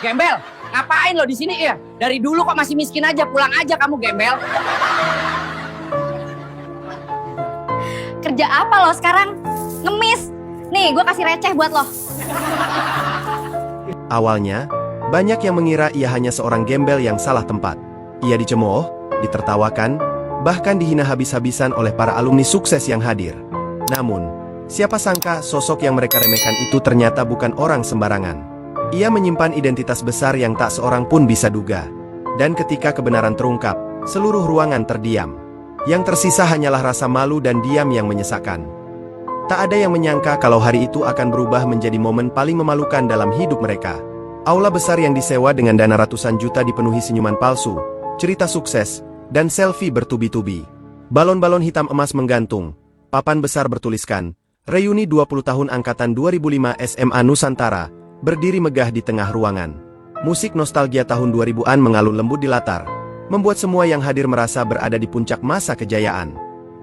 Gembel, ngapain lo di sini ya? Dari dulu kok masih miskin aja, pulang aja kamu gembel. Kerja apa lo sekarang? Ngemis. Nih, gue kasih receh buat lo. Awalnya, banyak yang mengira ia hanya seorang gembel yang salah tempat. Ia dicemooh, ditertawakan, bahkan dihina habis-habisan oleh para alumni sukses yang hadir. Namun, siapa sangka sosok yang mereka remehkan itu ternyata bukan orang sembarangan. Ia menyimpan identitas besar yang tak seorang pun bisa duga. Dan ketika kebenaran terungkap, seluruh ruangan terdiam. Yang tersisa hanyalah rasa malu dan diam yang menyesakkan. Tak ada yang menyangka kalau hari itu akan berubah menjadi momen paling memalukan dalam hidup mereka. Aula besar yang disewa dengan dana ratusan juta dipenuhi senyuman palsu, cerita sukses, dan selfie bertubi-tubi. Balon-balon hitam emas menggantung. Papan besar bertuliskan, reuni 20 tahun angkatan 2005 SMA Nusantara, berdiri megah di tengah ruangan. Musik nostalgia tahun 2000-an mengalun lembut di latar, membuat semua yang hadir merasa berada di puncak masa kejayaan.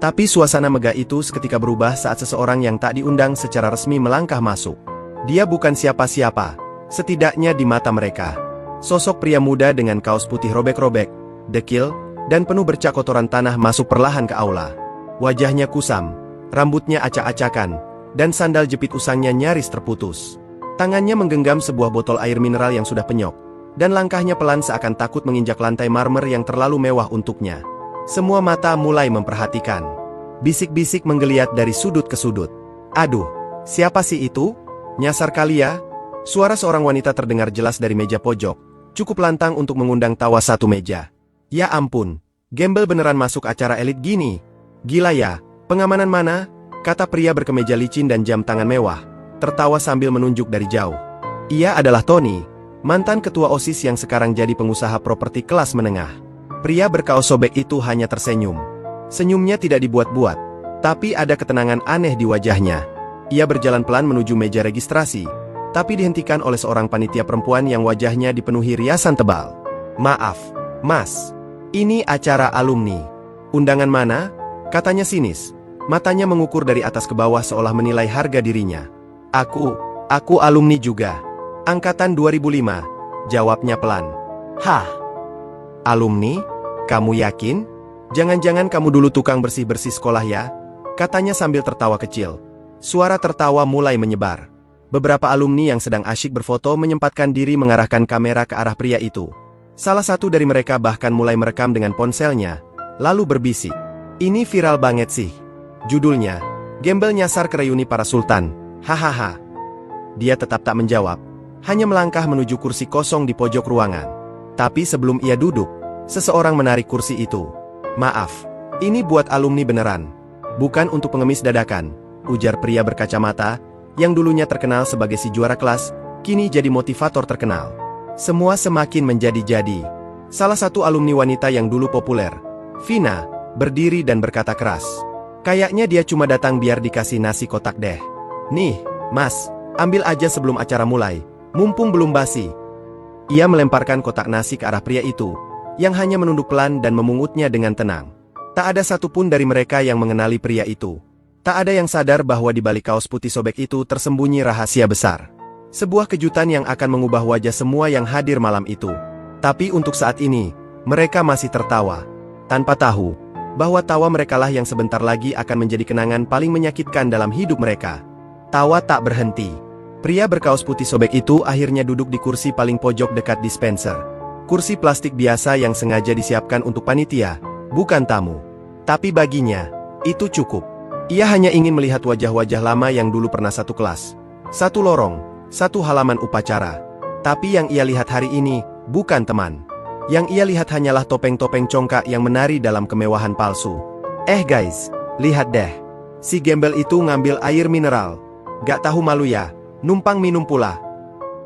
Tapi suasana megah itu seketika berubah saat seseorang yang tak diundang secara resmi melangkah masuk. Dia bukan siapa-siapa, setidaknya di mata mereka. Sosok pria muda dengan kaos putih robek-robek, dekil, dan penuh bercak kotoran tanah masuk perlahan ke aula. Wajahnya kusam, rambutnya acak-acakan, dan sandal jepit usangnya nyaris terputus. Tangannya menggenggam sebuah botol air mineral yang sudah penyok, dan langkahnya pelan seakan takut menginjak lantai marmer yang terlalu mewah untuknya. Semua mata mulai memperhatikan. Bisik-bisik menggeliat dari sudut ke sudut. Aduh, siapa sih itu? Nyasar kali ya? Suara seorang wanita terdengar jelas dari meja pojok, cukup lantang untuk mengundang tawa satu meja. Ya ampun, gembel beneran masuk acara elit gini. Gila ya, pengamanan mana? Kata pria berkemeja licin dan jam tangan mewah, tertawa sambil menunjuk dari jauh. Ia adalah Tony, mantan ketua OSIS yang sekarang jadi pengusaha properti kelas menengah. Pria berkaos sobek itu hanya tersenyum. Senyumnya tidak dibuat-buat, tapi ada ketenangan aneh di wajahnya. Ia berjalan pelan menuju meja registrasi, tapi dihentikan oleh seorang panitia perempuan yang wajahnya dipenuhi riasan tebal. Maaf, Mas. Ini acara alumni. Undangan mana? Katanya sinis. Matanya mengukur dari atas ke bawah seolah menilai harga dirinya. Aku alumni juga. Angkatan 2005. Jawabnya pelan. Hah? Alumni? Kamu yakin? Jangan-jangan kamu dulu tukang bersih-bersih sekolah ya? Katanya sambil tertawa kecil. Suara tertawa mulai menyebar. Beberapa alumni yang sedang asyik berfoto menyempatkan diri mengarahkan kamera ke arah pria itu. Salah satu dari mereka bahkan mulai merekam dengan ponselnya, lalu berbisik. Ini viral banget sih. Judulnya, Gembel Nyasar ke Reuni Para Sultan. Hahaha. Dia tetap tak menjawab, hanya melangkah menuju kursi kosong di pojok ruangan. Tapi sebelum ia duduk, seseorang menarik kursi itu. Maaf, ini buat alumni beneran. Bukan untuk pengemis dadakan, ujar pria berkacamata, yang dulunya terkenal sebagai si juara kelas, kini jadi motivator terkenal. Semua semakin menjadi-jadi. Salah satu alumni wanita yang dulu populer, Vina, berdiri dan berkata keras. Kayaknya dia cuma datang biar dikasih nasi kotak deh. Nih, Mas, ambil aja sebelum acara mulai, mumpung belum basi. Ia melemparkan kotak nasi ke arah pria itu, yang hanya menunduk pelan dan memungutnya dengan tenang. Tak ada satupun dari mereka yang mengenali pria itu. Tak ada yang sadar bahwa di balik kaos putih sobek itu tersembunyi rahasia besar. Sebuah kejutan yang akan mengubah wajah semua yang hadir malam itu. Tapi untuk saat ini, mereka masih tertawa. Tanpa tahu, bahwa tawa merekalah yang sebentar lagi akan menjadi kenangan paling menyakitkan dalam hidup mereka. Tawa tak berhenti. Pria berkaos putih sobek itu akhirnya duduk di kursi paling pojok dekat dispenser. Kursi plastik biasa yang sengaja disiapkan untuk panitia, bukan tamu. Tapi baginya, itu cukup. Ia hanya ingin melihat wajah-wajah lama yang dulu pernah satu kelas, satu lorong, satu halaman upacara. Tapi yang ia lihat hari ini, bukan teman. Yang ia lihat hanyalah topeng-topeng congkak yang menari dalam kemewahan palsu. Guys, lihat deh. Si gembel itu ngambil air mineral. Gak tahu malu ya, numpang minum pula.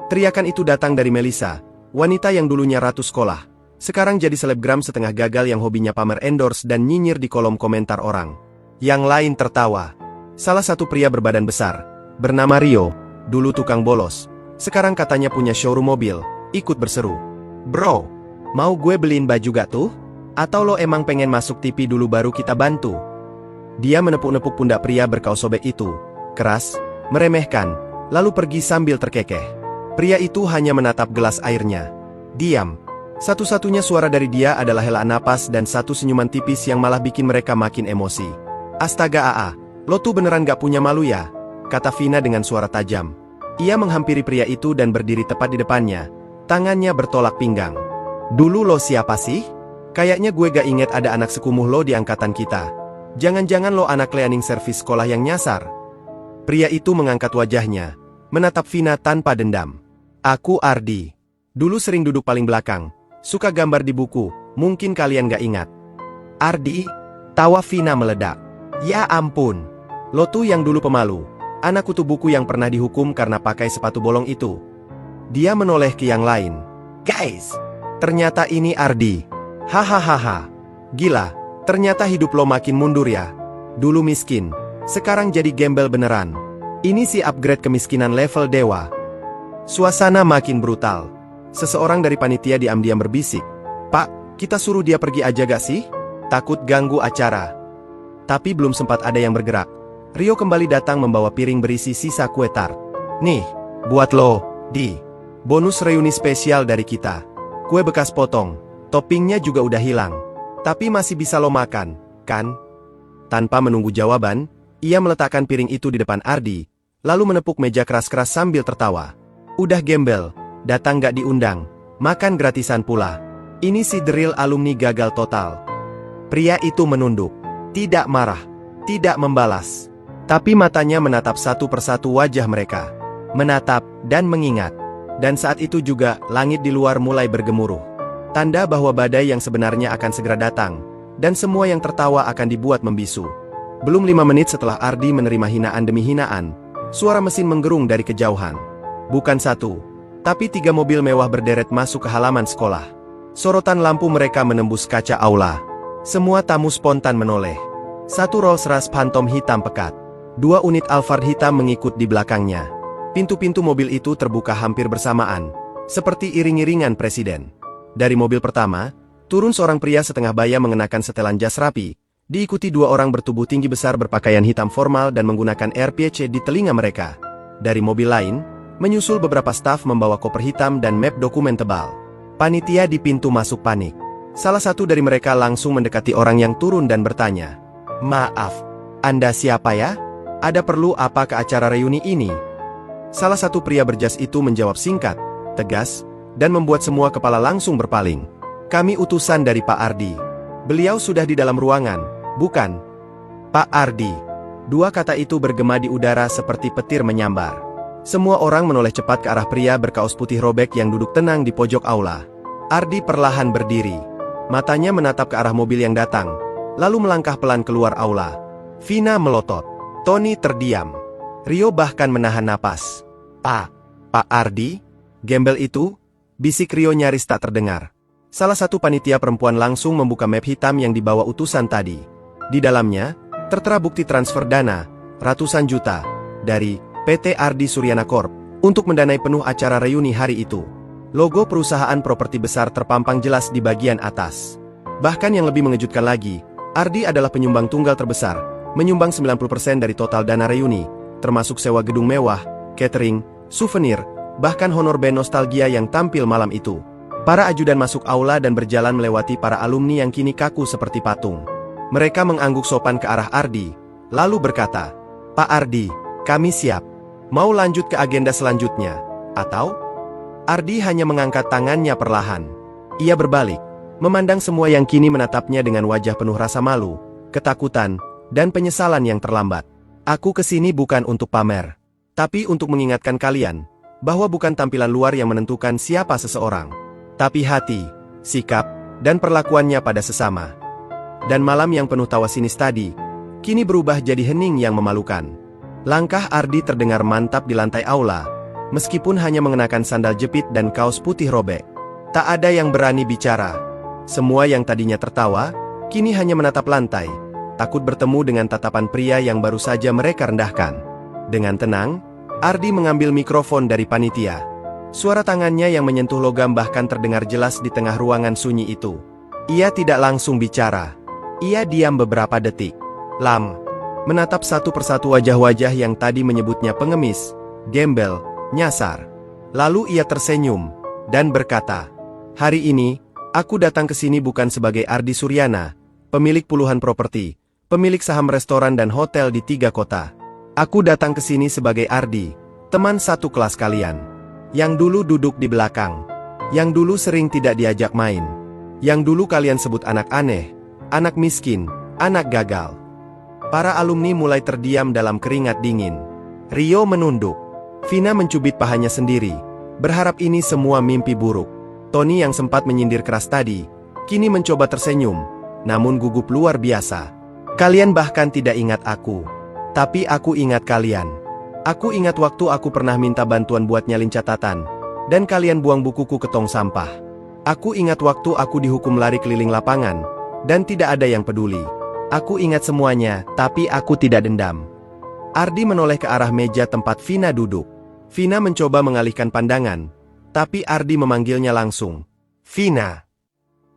Teriakan itu datang dari Melissa, wanita yang dulunya ratu sekolah, sekarang jadi selebgram setengah gagal yang hobinya pamer endorse dan nyinyir di kolom komentar orang. Yang lain tertawa. Salah satu pria berbadan besar, bernama Rio, dulu tukang bolos, sekarang katanya punya showroom mobil, ikut berseru. Bro, mau gue beliin baju gak tuh? Atau lo emang pengen masuk TV dulu baru kita bantu? Dia menepuk-nepuk pundak pria berkaos sobek itu, keras, meremehkan, lalu pergi sambil terkekeh. Pria itu hanya menatap gelas airnya. Diam. Satu-satunya suara dari dia adalah hela napas dan satu senyuman tipis yang malah bikin mereka makin emosi. Astaga Aa, lo tuh beneran gak punya malu ya? Kata Vina dengan suara tajam. Ia menghampiri pria itu dan berdiri tepat di depannya. Tangannya bertolak pinggang. Dulu lo siapa sih? Kayaknya gue gak inget ada anak sekumuh lo di angkatan kita. Jangan-jangan lo anak cleaning service sekolah yang nyasar. Pria itu mengangkat wajahnya, menatap Vina tanpa dendam. Aku Ardi. Dulu sering duduk paling belakang. Suka gambar di buku, mungkin kalian gak ingat. Ardi? Tawa Vina meledak. Ya ampun. Lo tuh yang dulu pemalu. Anak kutu buku yang pernah dihukum karena pakai sepatu bolong itu. Dia menoleh ke yang lain. Guys, ternyata ini Ardi. Hahaha. Gila, ternyata hidup lo makin mundur ya. Dulu miskin, sekarang jadi gembel beneran. Ini si upgrade kemiskinan level dewa. Suasana makin brutal. Seseorang dari panitia diam-diam berbisik. Pak, kita suruh dia pergi aja gak sih? Takut ganggu acara. Tapi belum sempat ada yang bergerak. Rio kembali datang membawa piring berisi sisa kue tart. Nih, buat lo, Di. Bonus reuni spesial dari kita. Kue bekas potong. Toppingnya juga udah hilang. Tapi masih bisa lo makan, kan? Tanpa menunggu jawaban, ia meletakkan piring itu di depan Ardi, lalu menepuk meja keras-keras sambil tertawa. Udah gembel, datang gak diundang, makan gratisan pula. Ini si drill alumni gagal total. Pria itu menunduk, tidak marah, tidak membalas. Tapi matanya menatap satu persatu wajah mereka. Menatap dan mengingat. Dan saat itu juga, langit di luar mulai bergemuruh. Tanda bahwa badai yang sebenarnya akan segera datang. Dan semua yang tertawa akan dibuat membisu. Belum 5 menit setelah Ardi menerima hinaan demi hinaan, suara mesin menggerung dari kejauhan. Bukan 1, tapi 3 mobil mewah berderet masuk ke halaman sekolah. Sorotan lampu mereka menembus kaca aula. Semua tamu spontan menoleh. 1 Rolls-Royce Phantom hitam pekat. 2 unit Alphard hitam mengikut di belakangnya. Pintu-pintu mobil itu terbuka hampir bersamaan, seperti iring-iringan presiden. Dari mobil pertama, turun seorang pria setengah baya mengenakan setelan jas rapi, diikuti 2 orang bertubuh tinggi besar berpakaian hitam formal dan menggunakan AirPC di telinga mereka. Dari mobil lain, menyusul beberapa staf membawa koper hitam dan map dokumen tebal. Panitia di pintu masuk panik. Salah satu dari mereka langsung mendekati orang yang turun dan bertanya, "Maaf, Anda siapa ya? Ada perlu apa ke acara reuni ini?" Salah satu pria berjas itu menjawab singkat, tegas, dan membuat semua kepala langsung berpaling. "Kami utusan dari Pak Ardi. Beliau sudah di dalam ruangan, bukan?" Pak Ardi. 2 kata itu bergema di udara seperti petir menyambar. Semua orang menoleh cepat ke arah pria berkaos putih robek yang duduk tenang di pojok aula. Ardi perlahan berdiri. Matanya menatap ke arah mobil yang datang, lalu melangkah pelan keluar aula. Vina melotot. Tony terdiam. Rio bahkan menahan napas. Pak Ardi? Gembel itu?" Bisik Rio nyaris tak terdengar. Salah satu panitia perempuan langsung membuka map hitam yang dibawa utusan tadi. Di dalamnya, tertera bukti transfer dana, ratusan juta, dari PT Ardi Suryana Corp, untuk mendanai penuh acara reuni hari itu. Logo perusahaan properti besar terpampang jelas di bagian atas. Bahkan yang lebih mengejutkan lagi, Ardi adalah penyumbang tunggal terbesar, menyumbang 90% dari total dana reuni, termasuk sewa gedung mewah, catering, souvenir, bahkan honor band nostalgia yang tampil malam itu. Para ajudan masuk aula dan berjalan melewati para alumni yang kini kaku seperti patung. Mereka mengangguk sopan ke arah Ardi, lalu berkata, "Pak Ardi, kami siap. Mau lanjut ke agenda selanjutnya, atau?" Ardi hanya mengangkat tangannya perlahan. Ia berbalik, memandang semua yang kini menatapnya dengan wajah penuh rasa malu, ketakutan, dan penyesalan yang terlambat. "Aku kesini bukan untuk pamer, tapi untuk mengingatkan kalian, bahwa bukan tampilan luar yang menentukan siapa seseorang, tapi hati, sikap, dan perlakuannya pada sesama." Dan malam yang penuh tawa sinis tadi, kini berubah jadi hening yang memalukan. Langkah Ardi terdengar mantap di lantai aula, meskipun hanya mengenakan sandal jepit dan kaos putih robek. Tak ada yang berani bicara. Semua yang tadinya tertawa, kini hanya menatap lantai, takut bertemu dengan tatapan pria yang baru saja mereka rendahkan. Dengan tenang, Ardi mengambil mikrofon dari panitia. Suara tangannya yang menyentuh logam bahkan terdengar jelas di tengah ruangan sunyi itu. Ia tidak langsung bicara. Ia diam beberapa detik. Menatap satu persatu wajah-wajah yang tadi menyebutnya pengemis, gembel, nyasar. Lalu ia tersenyum dan berkata, "Hari ini, aku datang ke sini bukan sebagai Ardi Suryana, pemilik puluhan properti, pemilik saham restoran dan hotel di 3 kota. Aku datang ke sini sebagai Ardi, teman satu kelas kalian. Yang dulu duduk di belakang. Yang dulu sering tidak diajak main. Yang dulu kalian sebut anak aneh, anak miskin, anak gagal." Para alumni mulai terdiam dalam keringat dingin. Rio menunduk. Vina mencubit pahanya sendiri, berharap ini semua mimpi buruk. Tony yang sempat menyindir keras tadi, kini mencoba tersenyum, namun gugup luar biasa. "Kalian bahkan tidak ingat aku. Tapi aku ingat kalian. Aku ingat waktu aku pernah minta bantuan buat nyalin catatan, dan kalian buang bukuku ke tong sampah. Aku ingat waktu aku dihukum lari keliling lapangan, dan tidak ada yang peduli. Aku ingat semuanya, tapi aku tidak dendam." Ardi menoleh ke arah meja tempat Vina duduk. Vina mencoba mengalihkan pandangan, tapi Ardi memanggilnya langsung. "Vina."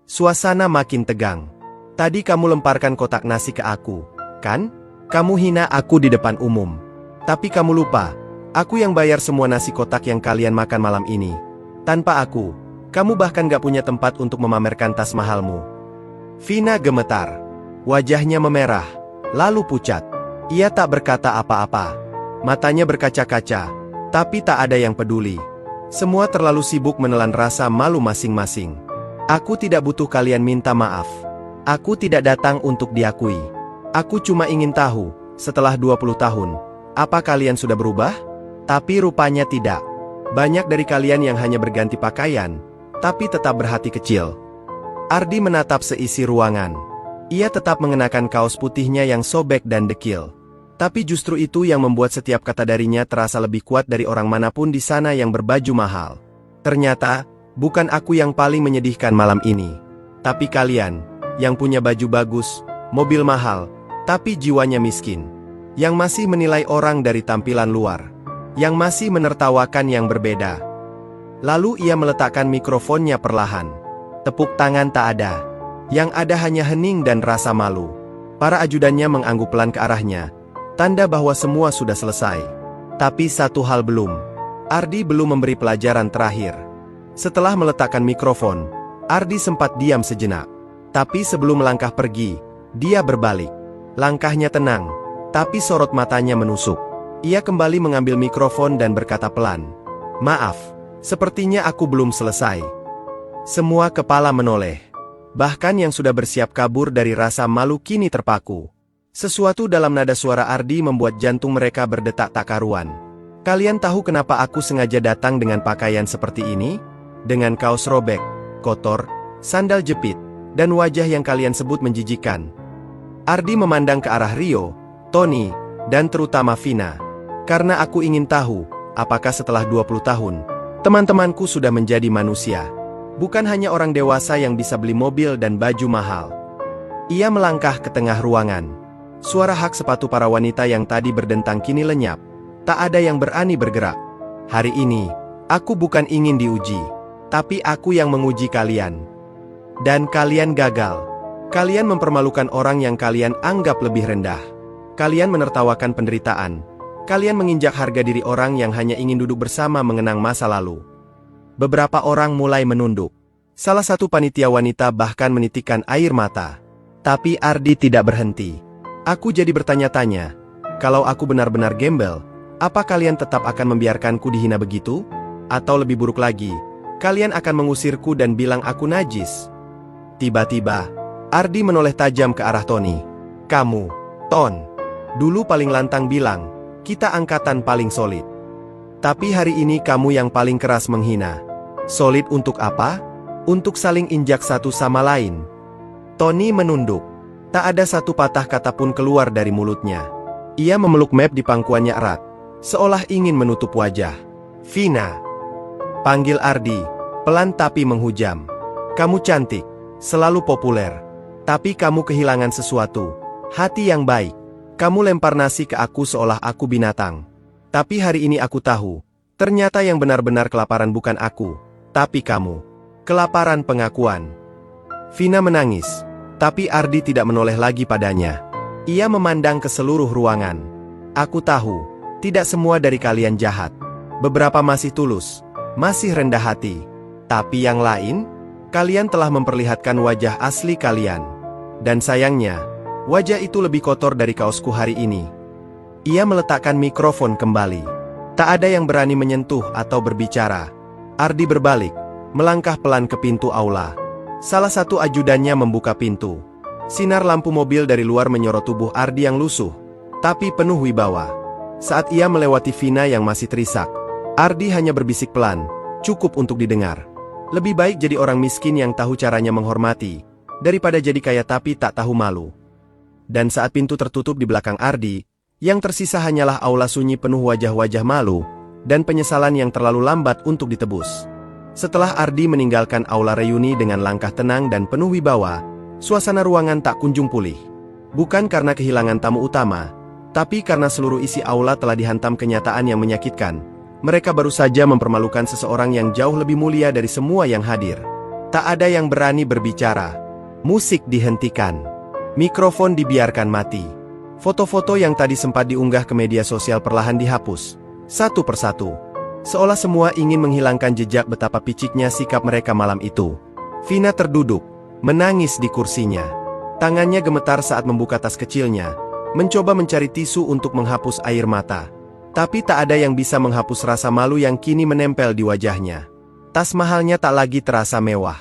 Suasana makin tegang. "Tadi kamu lemparkan kotak nasi ke aku, kan? Kamu hina aku di depan umum. Tapi kamu lupa, aku yang bayar semua nasi kotak yang kalian makan malam ini. Tanpa aku, kamu bahkan gak punya tempat untuk memamerkan tas mahalmu." Vina gemetar. Wajahnya memerah, lalu pucat. Ia tak berkata apa-apa. Matanya berkaca-kaca, tapi tak ada yang peduli. Semua terlalu sibuk menelan rasa malu masing-masing. "Aku tidak butuh kalian minta maaf. Aku tidak datang untuk diakui. Aku cuma ingin tahu, setelah 20 tahun, apa kalian sudah berubah?" Tapi rupanya tidak. Banyak dari kalian yang hanya berganti pakaian, tapi tetap berhati kecil. Ardi menatap seisi ruangan. Ia tetap mengenakan kaos putihnya yang sobek dan dekil. Tapi justru itu yang membuat setiap kata darinya terasa lebih kuat dari orang manapun di sana yang berbaju mahal. "Ternyata, bukan aku yang paling menyedihkan malam ini. Tapi kalian, yang punya baju bagus, mobil mahal, tapi jiwanya miskin. Yang masih menilai orang dari tampilan luar. Yang masih menertawakan yang berbeda." Lalu ia meletakkan mikrofonnya perlahan. Tepuk tangan tak ada. Yang ada hanya hening dan rasa malu. Para ajudannya mengangguk pelan ke arahnya, tanda bahwa semua sudah selesai. Tapi satu hal belum. Ardi belum memberi pelajaran terakhir. Setelah meletakkan mikrofon, Ardi sempat diam sejenak. Tapi sebelum melangkah pergi, dia berbalik. Langkahnya tenang, tapi sorot matanya menusuk. Ia kembali mengambil mikrofon dan berkata pelan, "Maaf, sepertinya aku belum selesai." Semua kepala menoleh. Bahkan yang sudah bersiap kabur dari rasa malu kini terpaku. Sesuatu dalam nada suara Ardi membuat jantung mereka berdetak tak karuan. "Kalian tahu kenapa aku sengaja datang dengan pakaian seperti ini? Dengan kaos robek, kotor, sandal jepit, dan wajah yang kalian sebut menjijikan." Ardi memandang ke arah Rio, Tony, dan terutama Vina. "Karena aku ingin tahu, apakah setelah 20 tahun, teman-temanku sudah menjadi manusia. Bukan hanya orang dewasa yang bisa beli mobil dan baju mahal." Ia melangkah ke tengah ruangan. Suara hak sepatu para wanita yang tadi berdentang kini lenyap. Tak ada yang berani bergerak. "Hari ini, aku bukan ingin diuji. Tapi aku yang menguji kalian. Dan kalian gagal. Kalian mempermalukan orang yang kalian anggap lebih rendah. Kalian menertawakan penderitaan. Kalian menginjak harga diri orang yang hanya ingin duduk bersama mengenang masa lalu." Beberapa orang mulai menunduk. Salah satu panitia wanita bahkan menitikkan air mata. Tapi Ardi tidak berhenti. "Aku jadi bertanya-tanya, kalau aku benar-benar gembel, apa kalian tetap akan membiarkanku dihina begitu? Atau lebih buruk lagi, kalian akan mengusirku dan bilang aku najis?" Tiba-tiba, Ardi menoleh tajam ke arah Tony. "Kamu, Ton, dulu paling lantang bilang, kita angkatan paling solid. Tapi hari ini kamu yang paling keras menghina. Solid untuk apa? Untuk saling injak satu sama lain." Tony menunduk. Tak ada satu patah kata pun keluar dari mulutnya. Ia memeluk map di pangkuannya erat, seolah ingin menutup wajah. "Vina," panggil Ardi, pelan tapi menghujam. "Kamu cantik, selalu populer. Tapi kamu kehilangan sesuatu, hati yang baik. Kamu lempar nasi ke aku seolah aku binatang. Tapi hari ini aku tahu, ternyata yang benar-benar kelaparan bukan aku, tapi kamu. Kelaparan pengakuan." Vina menangis, tapi Ardi tidak menoleh lagi padanya. Ia memandang ke seluruh ruangan. "Aku tahu, tidak semua dari kalian jahat. Beberapa masih tulus. masih rendah hati. Tapi yang lain, kalian telah memperlihatkan wajah asli kalian. Dan sayangnya, wajah itu lebih kotor dari kaosku hari ini. Ia meletakkan mikrofon kembali. Tak ada yang berani menyentuh atau berbicara. Ardi berbalik, melangkah pelan ke pintu aula. Salah satu ajudannya membuka pintu. Sinar lampu mobil dari luar menyorot tubuh Ardi yang lusuh, tapi penuh wibawa. Saat ia melewati Vina yang masih terisak, Ardi hanya berbisik pelan, cukup untuk didengar. Lebih baik jadi orang miskin yang tahu caranya menghormati, daripada jadi kaya tapi tak tahu malu. Dan saat pintu tertutup di belakang Ardi, yang tersisa hanyalah aula sunyi penuh wajah-wajah malu, dan penyesalan yang terlalu lambat untuk ditebus. Setelah Ardi meninggalkan aula reuni dengan langkah tenang dan penuh wibawa, suasana ruangan tak kunjung pulih. Bukan karena kehilangan tamu utama, tapi karena seluruh isi aula telah dihantam kenyataan yang menyakitkan. Mereka baru saja mempermalukan seseorang yang jauh lebih mulia dari semua yang hadir. Tak ada yang berani berbicara. Musik dihentikan. Mikrofon dibiarkan mati. Foto-foto yang tadi sempat diunggah ke media sosial perlahan dihapus, satu persatu. Seolah semua ingin menghilangkan jejak betapa piciknya sikap mereka malam itu. Vina terduduk, menangis di kursinya. Tangannya gemetar saat membuka tas kecilnya, mencoba mencari tisu untuk menghapus air mata. Tapi tak ada yang bisa menghapus rasa malu yang kini menempel di wajahnya. Tas mahalnya tak lagi terasa mewah.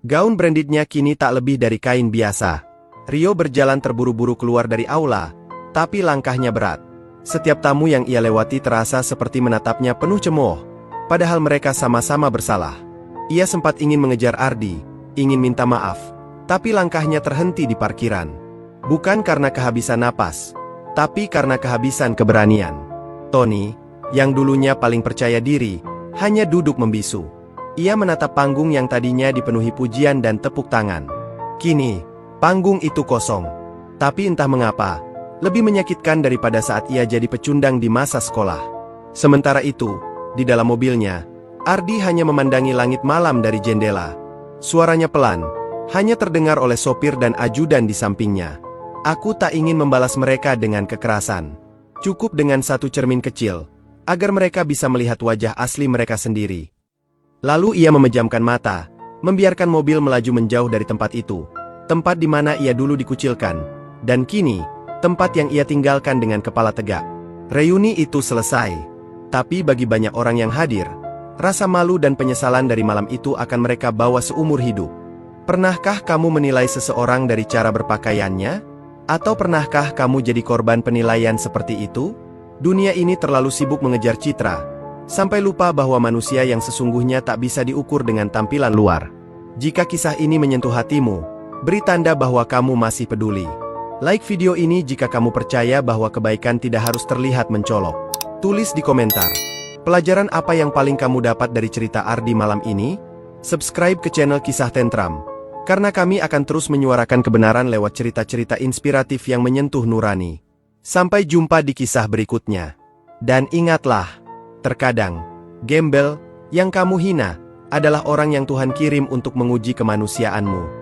Gaun brandednya kini tak lebih dari kain biasa. Rio berjalan terburu-buru keluar dari aula, tapi langkahnya berat. Setiap tamu yang ia lewati terasa seperti menatapnya penuh cemooh, padahal mereka sama-sama bersalah. Ia sempat ingin mengejar Ardi, ingin minta maaf, tapi langkahnya terhenti di parkiran. Bukan karena kehabisan napas, tapi karena kehabisan keberanian. Tony, yang dulunya paling percaya diri, hanya duduk membisu. Ia menatap panggung yang tadinya dipenuhi pujian dan tepuk tangan. Kini, panggung itu kosong. Tapi entah mengapa, lebih menyakitkan daripada saat ia jadi pecundang di masa sekolah. Sementara itu, di dalam mobilnya, Ardi hanya memandangi langit malam dari jendela. Suaranya pelan, hanya terdengar oleh sopir dan ajudan di sampingnya. Aku tak ingin membalas mereka dengan kekerasan. Cukup dengan satu cermin kecil, agar mereka bisa melihat wajah asli mereka sendiri. Lalu ia memejamkan mata, membiarkan mobil melaju menjauh dari tempat itu. Tempat di mana ia dulu dikucilkan, dan kini, tempat yang ia tinggalkan dengan kepala tegak. Reuni itu selesai. Tapi bagi banyak orang yang hadir, rasa malu dan penyesalan dari malam itu akan mereka bawa seumur hidup. Pernahkah kamu menilai seseorang dari cara berpakaiannya? Atau pernahkah kamu jadi korban penilaian seperti itu? Dunia ini terlalu sibuk mengejar citra, sampai lupa bahwa manusia yang sesungguhnya tak bisa diukur dengan tampilan luar. Jika kisah ini menyentuh hatimu, beri tanda bahwa kamu masih peduli. Like video ini jika kamu percaya bahwa kebaikan tidak harus terlihat mencolok. Tulis di komentar, pelajaran apa yang paling kamu dapat dari cerita Ardi malam ini? Subscribe ke channel Kisah Tentram, karena kami akan terus menyuarakan kebenaran lewat cerita-cerita inspiratif yang menyentuh nurani. Sampai jumpa di kisah berikutnya. Dan ingatlah, terkadang, gembel yang kamu hina adalah orang yang Tuhan kirim untuk menguji kemanusiaanmu.